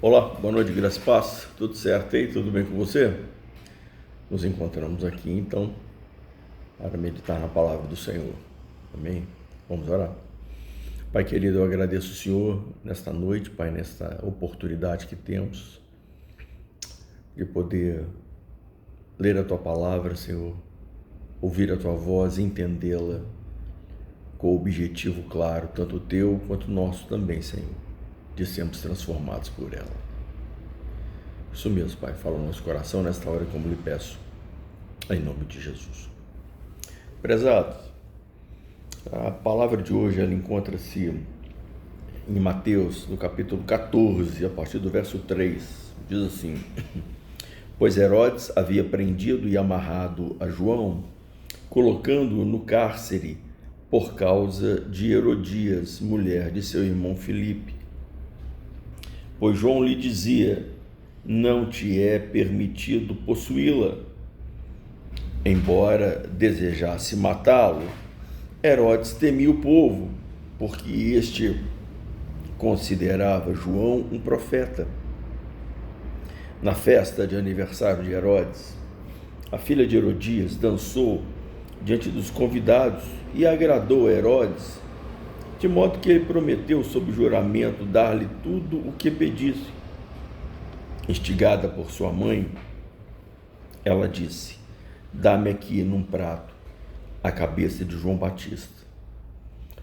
Olá, boa noite, graça e paz. Tudo certo aí? Tudo bem com você? Nos encontramos aqui então para meditar na palavra do Senhor. Amém? Vamos orar. Pai querido, eu agradeço o Senhor nesta noite, Pai, nesta oportunidade que temos de poder ler a Tua palavra, Senhor, ouvir a Tua voz, entendê-la com o objetivo claro, tanto Teu quanto nosso também, Senhor, de sermos transformados por ela. Isso mesmo, Pai, fala no nosso coração nesta hora como lhe peço, em nome de Jesus. Prezados, a palavra de hoje ela encontra-se em Mateus, no capítulo 14, a partir do verso 3. Diz assim: Pois Herodes havia prendido e amarrado a João, colocando-o no cárcere por causa de Herodias, mulher de seu irmão Filipe. Pois João lhe dizia: não te é permitido possuí-la. Embora desejasse matá-lo, Herodes temia o povo, porque este considerava João um profeta. Na festa de aniversário de Herodes, a filha de Herodias dançou diante dos convidados e agradou a Herodes, de modo que ele prometeu sob juramento dar-lhe tudo o que pedisse. Instigada por sua mãe, ela disse: dá-me aqui num prato a cabeça de João Batista.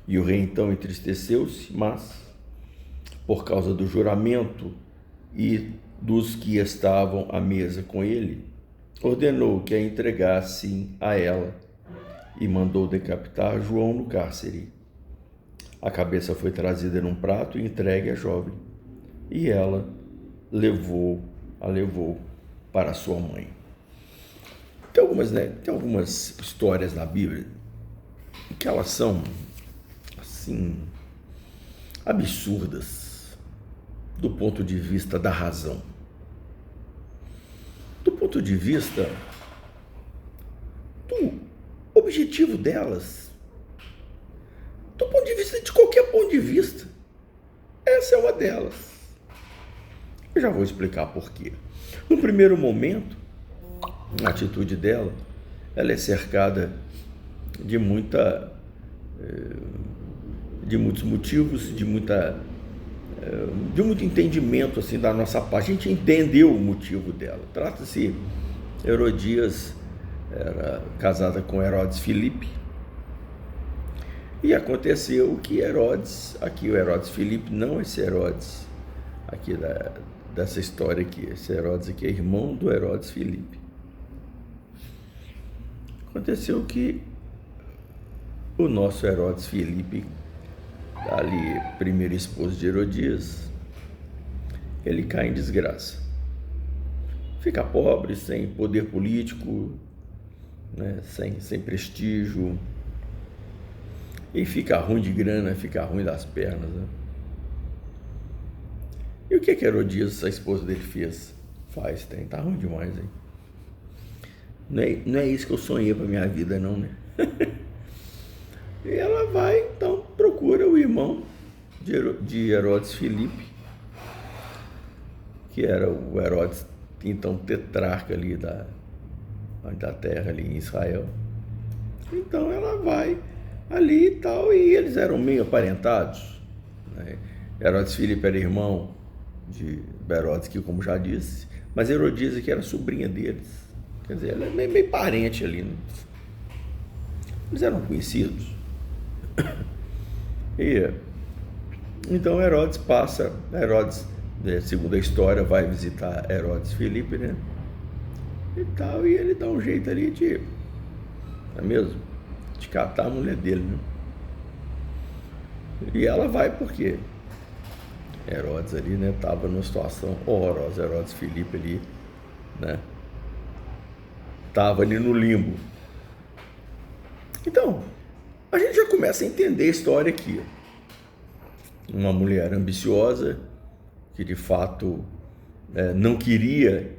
E o rei então entristeceu-se, mas, por causa do juramento e dos que estavam à mesa com ele, ordenou que a entregassem a ela e mandou decapitar João no cárcere. A cabeça foi trazida num prato e entregue à jovem, e ela a levou para sua mãe. Tem algumas histórias na Bíblia que elas são, assim, absurdas do ponto de vista da razão. Do ponto de vista do objetivo delas, do ponto de vista de qualquer ponto de vista, essa é uma delas. Eu já vou explicar por quê. No primeiro momento, a atitude dela, ela é cercada de muitos motivos, de muito entendimento assim da nossa parte. A gente entendeu o motivo dela. Trata-se, Herodias era casada com Herodes Filipe, e aconteceu que Herodes, aqui o Herodes Filipe, não esse Herodes aqui dessa história aqui, esse Herodes aqui é irmão do Herodes Filipe. Aconteceu que o nosso Herodes Filipe, ali primeiro esposo de Herodias, ele cai em desgraça. Fica pobre, sem poder político, né, sem prestígio, e fica ruim de grana, fica ruim das pernas. Né? E o que Herodias, a esposa dele, faz? Tá ruim demais, hein? Não é isso que eu sonhei para minha vida, não, né? E ela vai, então, procura o irmão de Herodes Filipe, que era o Herodes, então, tetrarca ali da terra, ali em Israel. Então ela vai ali e tal, e eles eram meio aparentados. Né? Herodes Filipe era irmão de Herodes, que, como já disse, mas Herodias que era sobrinha deles. Quer dizer, ela é meio parente ali, né? Eles eram conhecidos. E então Herodes, segundo a história, vai visitar Herodes Filipe, né? E tal, e ele dá um jeito ali não é mesmo? De catar a mulher dele, né? E ela vai porque Herodes ali, né, estava numa situação horrorosa. Herodes Filipe ali, né? Estava ali no limbo. Então, a gente já começa a entender a história aqui. Uma mulher ambiciosa, que de fato não queria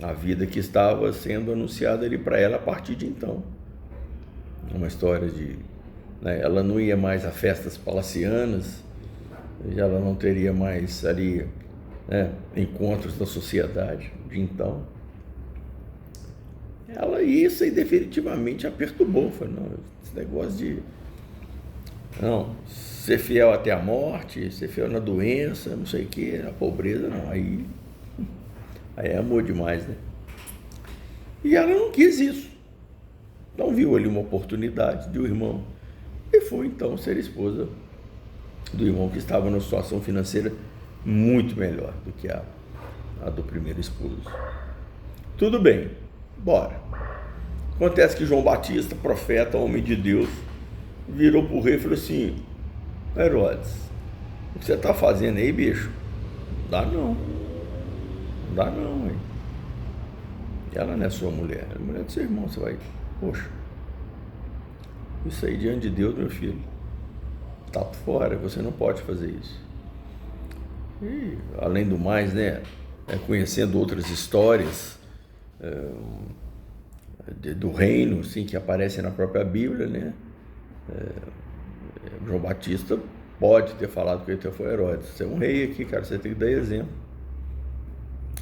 a vida que estava sendo anunciada ali para ela a partir de então. Uma história de... Né, ela não ia mais a festas palacianas, ela não teria mais ali né, encontros da sociedade de então. Isso aí definitivamente a perturbou. Falei, não, esse negócio de não, ser fiel até a morte, ser fiel na doença, não sei o que, na pobreza, não, aí é amor demais, né? E ela não quis isso. Então viu ali uma oportunidade de um irmão e foi então ser esposa do irmão que estava numa situação financeira muito melhor do que a do primeiro esposo. Tudo bem, bora. Acontece que João Batista, profeta, homem de Deus, virou pro rei e falou assim: Herodes, o que você está fazendo aí, bicho? Não dá não. Não dá não, hein? Ela não é sua mulher, é a mulher do seu irmão. Você vai, poxa, isso aí diante de Deus, meu filho, tá por fora, você não pode fazer isso. E, além do mais, né, conhecendo outras histórias do reino, assim, que aparecem na própria Bíblia, né, João Batista pode ter falado que ele foi Herodes. Você é um rei aqui, cara, você tem que dar exemplo.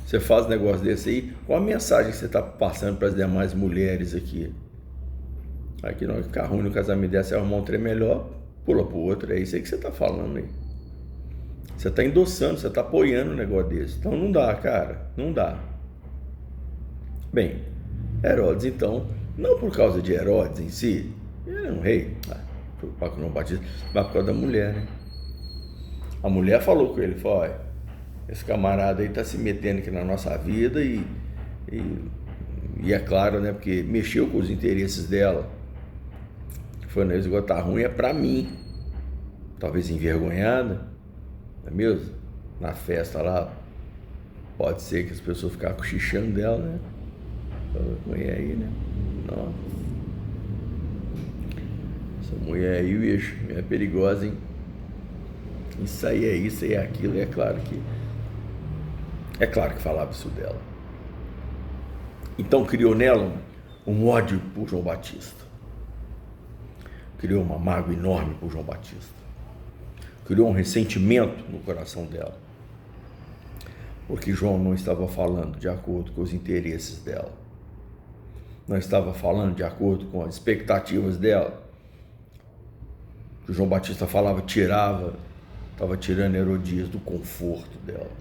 Você faz um negócio desse aí, qual a mensagem que você está passando para as demais mulheres aqui? Aqui não ficar ruim no casamento dessa, arrumar um trem melhor, pula pro outro, é isso aí que você está falando aí. Você está endossando, você está apoiando um negócio desse. Então não dá, cara, não dá. Bem, Herodes então, não por causa de Herodes em si, ele é um rei, preocupado com o Batista, mas por causa da mulher, né? A mulher falou com ele, falou, olha, esse camarada aí está se metendo aqui na nossa vida e é claro, né, porque mexeu com os interesses dela. Foi, né, igual tá ruim, é para mim. Talvez envergonhada, não é mesmo? Na festa lá, pode ser que as pessoas ficaram cochichando dela, né? Mulher aí, né? Nossa. Essa mulher aí, bicho, é perigosa, hein? Isso aí é aquilo, e é claro que falava isso dela. Então criou nela um ódio por João Batista. Criou uma mágoa enorme por João Batista. Criou um ressentimento no coração dela. Porque João não estava falando de acordo com os interesses dela. Não estava falando de acordo com as expectativas dela. O que João Batista falava, estava tirando Herodias do conforto dela.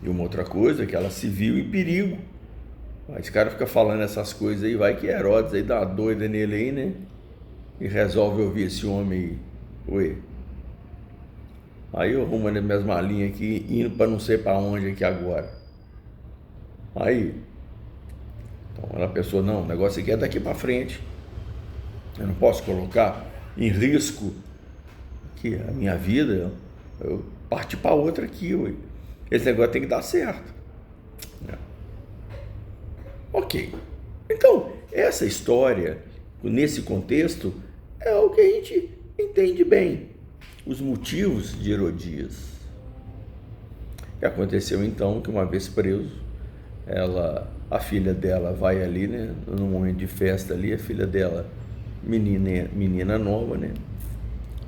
E uma outra coisa é que ela se viu em perigo. Esse cara fica falando essas coisas aí, vai que Herodes aí dá uma doida nele aí, né? E resolve ouvir esse homem aí. Ué. Aí eu arrumo as minhas malinhas aqui, indo para não sei para onde aqui agora. Aí, então a pessoa, não, o negócio aqui é daqui para frente. Eu não posso colocar em risco que a minha vida, eu parti para outra aqui, ué. Esse negócio tem que dar certo. Ok. Então, essa história, nesse contexto, é o que a gente entende bem. Os motivos de Herodias. O que aconteceu então, que uma vez preso, a filha dela vai ali, né, num momento de festa ali, a filha dela, menina nova, né,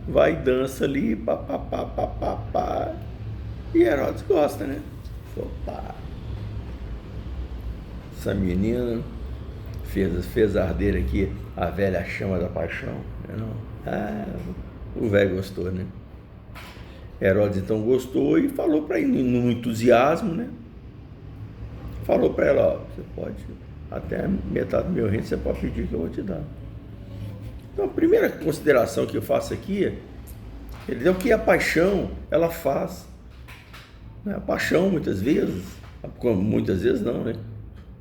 vai e dança ali, papapá, e Herodes gosta, né, opa, essa menina fez arder aqui a velha chama da paixão, né? O velho gostou, né? Herodes então gostou e falou para ele, no entusiasmo, né? Falou para ela, ó, você pode, até metade do meu reino você pode pedir que eu vou te dar. Então a primeira consideração que eu faço aqui é o que a paixão ela faz. A paixão muitas vezes não, né?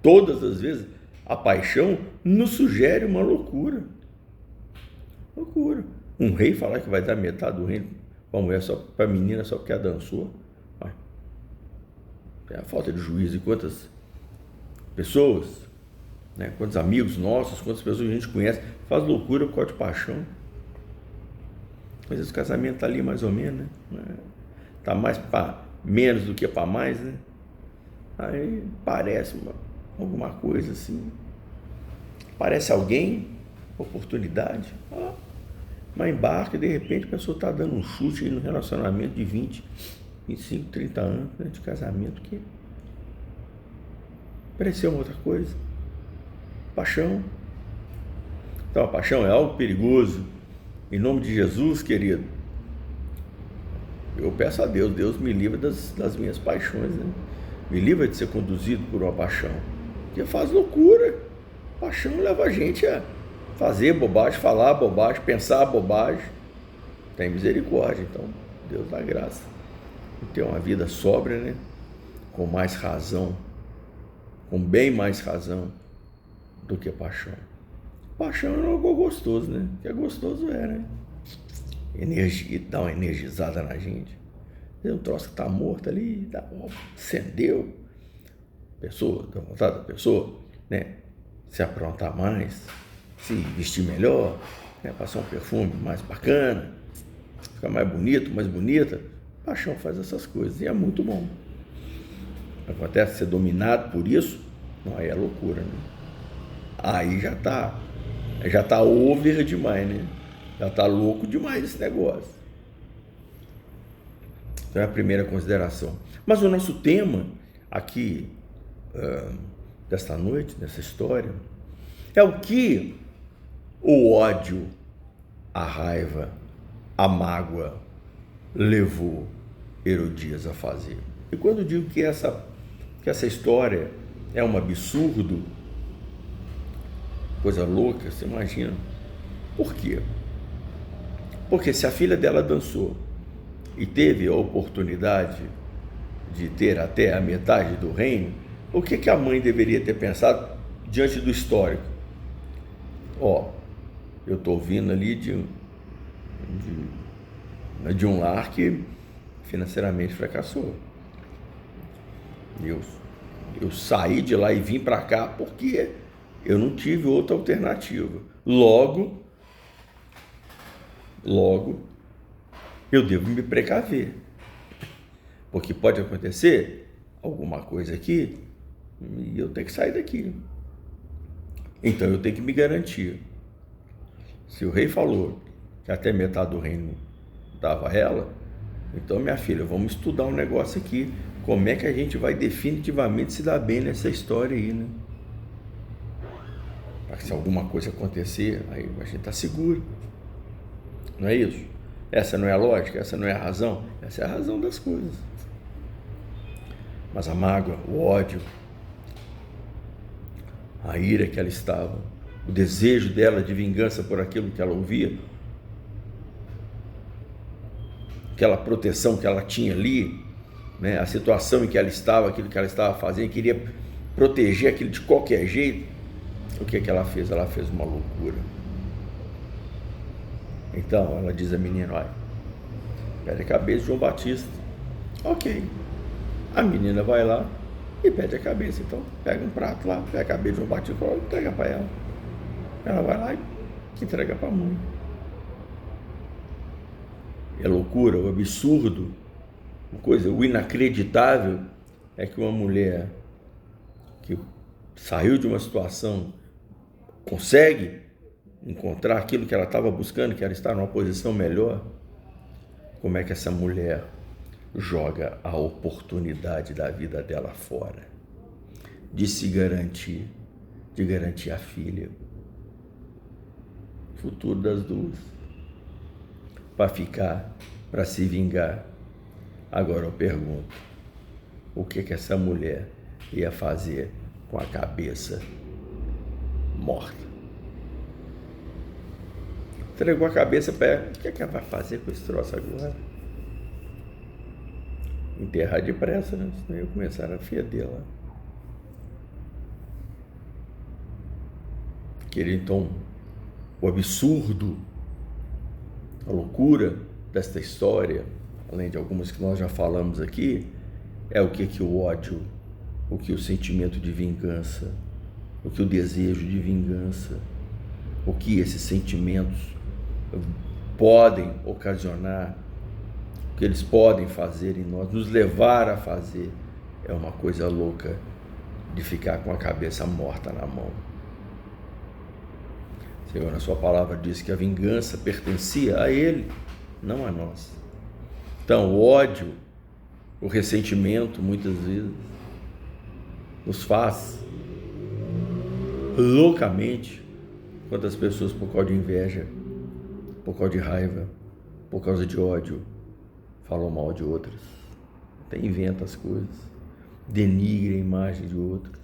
Todas as vezes a paixão nos sugere uma loucura. Um rei falar que vai dar metade do reino para a mulher, para a menina, só porque ela dançou. É a falta de juízo. E quantas pessoas, né, quantos amigos nossos, quantas pessoas a gente conhece, faz loucura por causa de paixão. Às vezes o casamento está ali mais ou menos, né? Está mais para menos do que para mais, né? Aí parece alguma coisa assim. Parece alguém, oportunidade, mas embarca e de repente a pessoa está dando um chute aí no relacionamento de 20, 25, 30 anos, né, de casamento, que pareceu uma outra coisa. Paixão. Então a paixão é algo perigoso. Em nome de Jesus, querido, eu peço a Deus, Deus me livra das minhas paixões, né? Me livra de ser conduzido por uma paixão, que faz loucura. Paixão leva a gente a fazer bobagem, falar bobagem, pensar bobagem. Tem misericórdia, então Deus dá graça. E ter uma vida sóbria, né? Com mais razão, com bem mais razão do que paixão. Paixão é algo gostoso, né? Que é gostoso, né? Energia, dá uma energizada na gente. Tem um troço que tá morto ali, acendeu. Pessoa, dá vontade da pessoa, né? Se aprontar mais, se vestir melhor, né? Passar um perfume mais bacana, ficar mais bonito, mais bonita. Paixão faz essas coisas e é muito bom. Acontece ser dominado por isso, não, aí é loucura, né? Aí já tá over demais, né? Já tá louco demais esse negócio. Então é a primeira consideração. Mas o nosso tema aqui, desta noite, dessa história, é o que o ódio, a raiva, a mágoa levou Herodias a fazer. E quando eu digo que essa história é um absurdo, coisa louca, você imagina. Por quê? Porque se a filha dela dançou e teve a oportunidade de ter até a metade do reino, o que a mãe deveria ter pensado diante do histórico? Eu estou vindo ali de um lar que financeiramente fracassou. Eu saí de lá e vim para cá porque eu não tive outra alternativa. Logo, eu devo me precaver, porque pode acontecer alguma coisa aqui e eu tenho que sair daqui. Então eu tenho que me garantir. Se o rei falou que até metade do reino dava a ela, então, minha filha, vamos estudar um negócio aqui. Como é que a gente vai definitivamente se dar bem nessa história aí, né? Para que se alguma coisa acontecer, aí a gente está seguro. Não é isso? Essa não é a lógica, essa não é a razão. Essa é a razão das coisas. Mas a mágoa, o ódio, a ira que ela estava, o desejo dela de vingança por aquilo que ela ouvia, aquela proteção que ela tinha ali, né, a situação em que ela estava, aquilo que ela estava fazendo, queria proteger aquilo de qualquer jeito. O que ela fez? Ela fez uma loucura. Então, ela diz a menina, olha, pede a cabeça de João Batista. Ok. A menina vai lá e pede a cabeça. Então, pega um prato lá, pega a cabeça de João Batista e entrega para ela. Ela vai lá e entrega para a mãe. É loucura, o absurdo, o inacreditável é que uma mulher que saiu de uma situação consegue encontrar aquilo que ela estava buscando, que era estar numa posição melhor. Como é que essa mulher joga a oportunidade da vida dela fora, de se garantir, de garantir a filha, o futuro das duas, para ficar, para se vingar. Agora eu pergunto, o que essa mulher ia fazer com a cabeça morta? Entregou a cabeça para ela, o que ela vai fazer com esse troço agora? Enterrar depressa, né? Senão ia começar a feder lá. Querer então o absurdo, a loucura desta história, além de algumas que nós já falamos aqui, é o que o ódio, o que o sentimento de vingança, o que o desejo de vingança, o que esses sentimentos podem ocasionar, o que eles podem fazer em nós, nos levar a fazer. É uma coisa louca de ficar com a cabeça morta na mão. Senhor, na sua palavra diz que a vingança pertencia a Ele, não a nós. Então, o ódio O ressentimento, muitas vezes, nos faz loucamente. Quantas pessoas, por causa de inveja, por causa de raiva, por causa de ódio, falam mal de outras, até inventa as coisas, denigra a imagem de outros.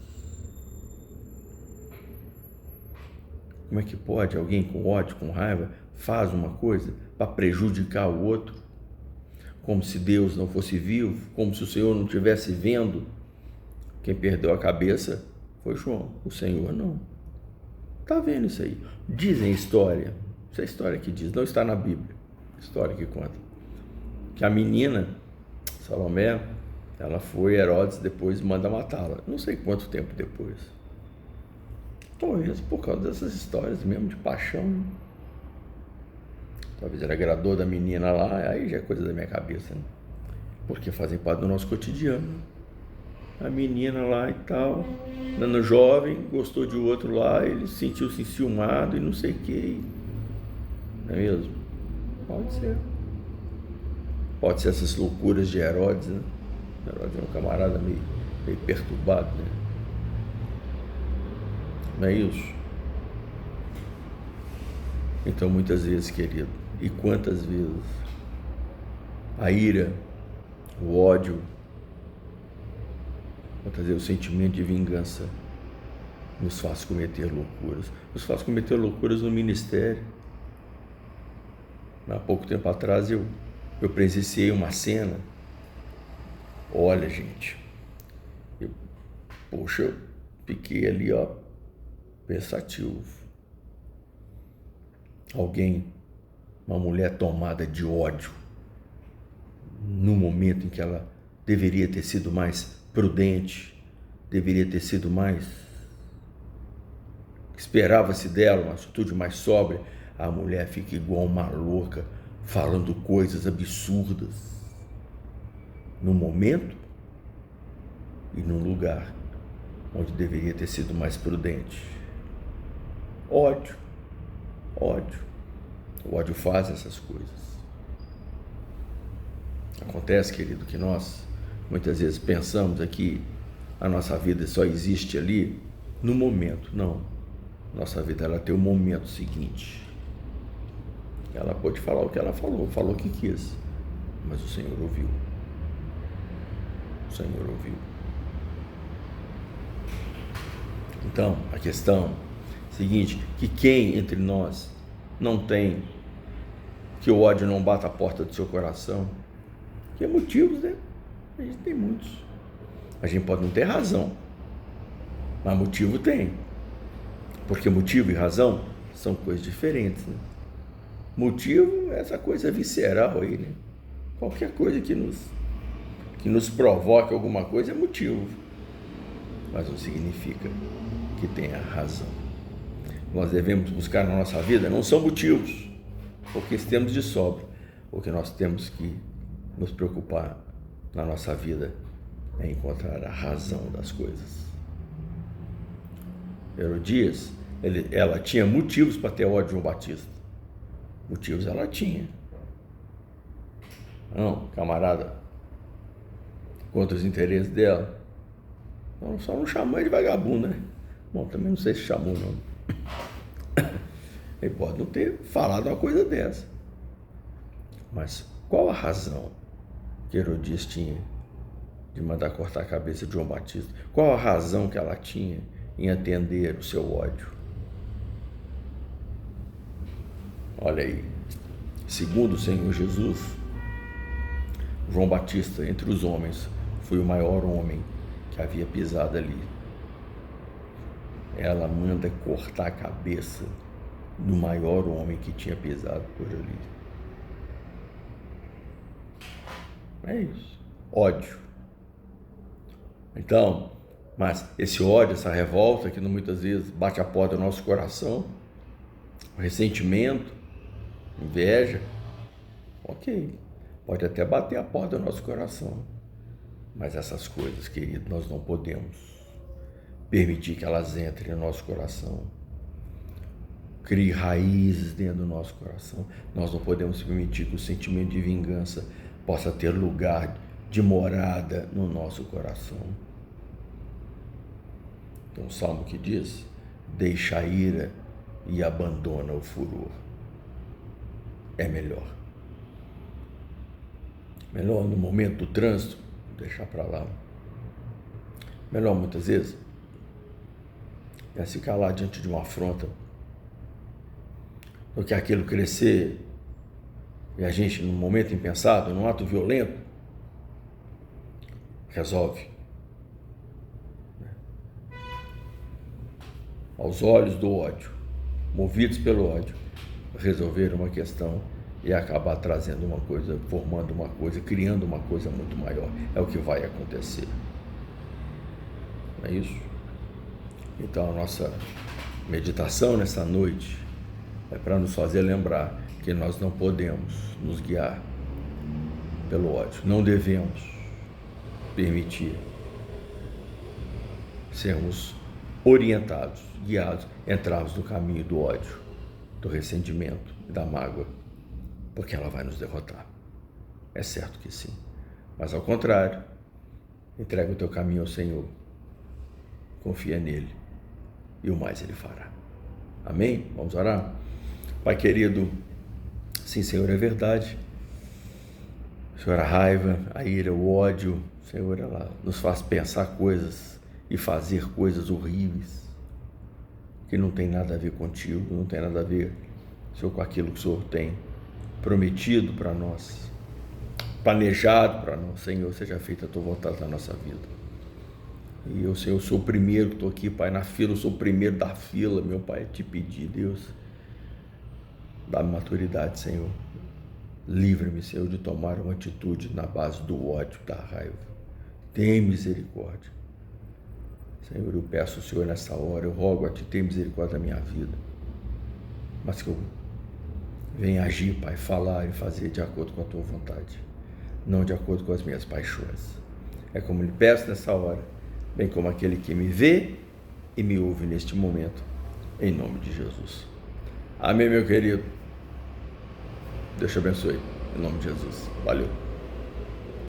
Como é que pode alguém com ódio, com raiva, faz uma coisa para prejudicar o outro? Como se Deus não fosse vivo, como se o Senhor não estivesse vendo. Quem perdeu a cabeça foi João, o Senhor não. Está vendo isso aí? Dizem história, isso é história que diz, não está na Bíblia, história que conta, que a menina, Salomé, ela foi, Herodes depois manda matá-la, não sei quanto tempo depois. Talvez por causa dessas histórias mesmo de paixão. Talvez ele agradou da menina lá, aí já é coisa da minha cabeça, né? Porque fazem parte do nosso cotidiano. A menina lá e tal, dando jovem, gostou de outro lá, ele sentiu-se enciumado e não sei o que. Não é mesmo? Pode ser. Pode ser essas loucuras de Herodes, né? Herodes é um camarada meio perturbado, né? Não é isso? Então, muitas vezes, querido, e quantas vezes a ira, o ódio, quantas vezes o sentimento de vingança nos faz cometer loucuras, nos faz cometer loucuras no ministério. Há pouco tempo atrás eu presenciei uma cena, olha gente, eu fiquei ali pensativo. Alguém, uma mulher tomada de ódio, no momento em que ela deveria ter sido mais prudente, deveria ter sido mais, esperava-se dela uma atitude mais sóbria, a mulher fica igual uma louca, falando coisas absurdas, no momento e num lugar onde deveria ter sido mais prudente. Ódio. O ódio faz essas coisas. Acontece, querido, que nós muitas vezes pensamos aqui a nossa vida só existe ali no momento. Não. Nossa vida, ela tem o momento seguinte. Ela pode falar o que ela falou o que quis, mas o Senhor ouviu. O Senhor ouviu. Então, a questão é a seguinte, que quem entre nós não tem, que o ódio não bata a porta do seu coração, que é motivos, né? A gente tem muitos. A gente pode não ter razão, mas motivo tem. Porque motivo e razão são coisas diferentes, né? Motivo é essa coisa visceral aí, né? Qualquer coisa que nos provoque alguma coisa é motivo, mas não significa que tenha razão. Nós devemos buscar na nossa vida não são motivos, porque temos de sobra. O que nós temos que nos preocupar na nossa vida é encontrar a razão das coisas. Herodias, ela tinha motivos para ter ódio de João Batista. Motivos ela tinha. Não, camarada, contra os interesses dela. Então, só não chamou ele de vagabundo, né? Bom, também não sei se chamou, não. Ele pode não ter falado uma coisa dessa. Mas qual a razão que Herodias tinha de mandar cortar a cabeça de João Batista? Qual a razão que ela tinha em atender o seu ódio? Olha aí, segundo o Senhor Jesus, João Batista, entre os homens, foi o maior homem que havia pisado ali. Ela manda cortar a cabeça do maior homem que tinha pisado por ali. É isso, ódio. Então, mas esse ódio, essa revolta que muitas vezes bate a porta do nosso coração, o ressentimento, inveja, ok, pode até bater a porta do nosso coração, mas essas coisas, querido, nós não podemos permitir que elas entrem no nosso coração, criem raízes dentro do nosso coração. Nós não podemos permitir que o sentimento de vingança possa ter lugar de morada no nosso coração. Tem um salmo que diz: deixa a ira e abandona o furor. É melhor. Melhor no momento do trânsito, deixar para lá. Melhor muitas vezes é ficar lá diante de uma afronta do que aquilo crescer e a gente, num momento impensado, num ato violento, resolve. Aos olhos do ódio, movidos pelo ódio, resolver uma questão e acabar trazendo uma coisa, formando uma coisa, criando uma coisa muito maior. É o que vai acontecer. Não é isso? Então a nossa meditação nessa noite é para nos fazer lembrar que nós não podemos nos guiar pelo ódio. Não devemos permitir sermos orientados, guiados, entrarmos no caminho do ódio, do ressentimento e da mágoa, porque ela vai nos derrotar. É certo que sim. Mas ao contrário, entrega o teu caminho ao Senhor, confia nele e o mais ele fará. Amém? Vamos orar? Pai querido, sim, Senhor, é verdade. Senhor, a raiva, a ira, o ódio, Senhor, ela nos faz pensar coisas e fazer coisas horríveis que não tem nada a ver contigo, não tem nada a ver, Senhor, com aquilo que o Senhor tem prometido para nós, planejado para nós. Senhor, seja feita a tua vontade na nossa vida. E eu, Senhor, sou o primeiro que estou aqui, Pai, na fila, eu sou o primeiro da fila, meu Pai, te pedir, Deus, dá-me maturidade, Senhor. Livra-me, Senhor, de tomar uma atitude na base do ódio, da raiva. Tem misericórdia. Senhor, eu peço ao Senhor nessa hora, eu rogo a Ti, tem misericórdia da minha vida. Mas que eu venha agir, Pai, falar e fazer de acordo com a Tua vontade, não de acordo com as minhas paixões. É como lhe peço nessa hora, bem como aquele que me vê e me ouve neste momento, em nome de Jesus. Amém, meu querido. Deus te abençoe, em nome de Jesus. Valeu.